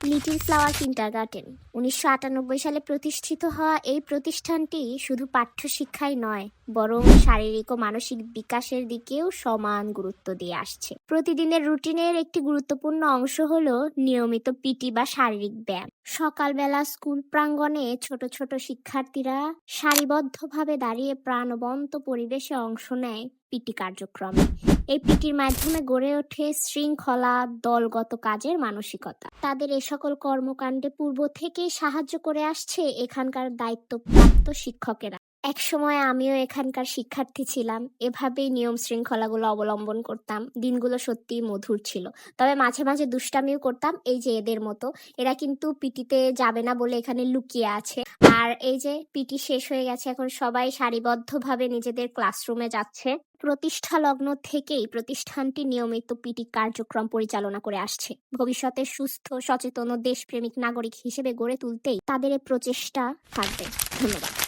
Little flower kindergarten ১৯৯৮ সালে প্রতিষ্ঠিত হওয়া এই প্রতিষ্ঠানটি শুধু পাঠ্যশিক্ষাই নয়, বরং শারীরিক ও মানসিক বিকাশের দিকেও সমান গুরুত্ব দিয়ে আসছে। প্রতিদিনের রুটিনের একটি গুরুত্বপূর্ণ অংশ হলো নিয়মিত পিটি বা শারীরিক ব্যায়াম। সকালবেলা স্কুল প্রাঙ্গণে ছোট ছোট শিক্ষার্থীরা সারিবদ্ধভাবে দাঁড়িয়ে প্রাণবন্ত পরিবেশে অংশ নেয় পিটি কার্যক্রমে। এই পিটির মাধ্যমে গড়ে ওঠে শৃঙ্খলা, দলগত কাজের মানসিকতা। তাদের এ সকল কর্মকাণ্ডে পূর্ব থেকেই সাহায্য করে আসছে এখানকার দায়িত্বপ্রাপ্ত শিক্ষকেরা। একসময় আমিও এখানকার শিক্ষার্থী ছিলাম, এভাবেই নিয়ম শৃঙ্খলাগুলো অবলম্বন করতাম। দিনগুলো সত্যিই মধুর ছিল। তবে মাঝে মাঝে দুষ্টামিও করতাম, এই যে এদের মতো। এরা কিন্তু পিটিতে যাবে না বলে এখানে লুকিয়ে আছে। আর এই যে পিটি শেষ হয়ে গেছে, এখন সবাই সারিবদ্ধভাবে নিজেদের ক্লাসরুমে যাচ্ছে। প্রতিষ্ঠা লগ্ন থেকেই প্রতিষ্ঠানটি নিয়মিত পিটি কার্যক্রম পরিচালনা করে আসছে। ভবিষ্যতে সুস্থ, সচেতন ও দেশপ্রেমিক নাগরিক হিসেবে গড়ে তুলতেই তাদের এই প্রচেষ্টা থাকবে। ধন্যবাদ।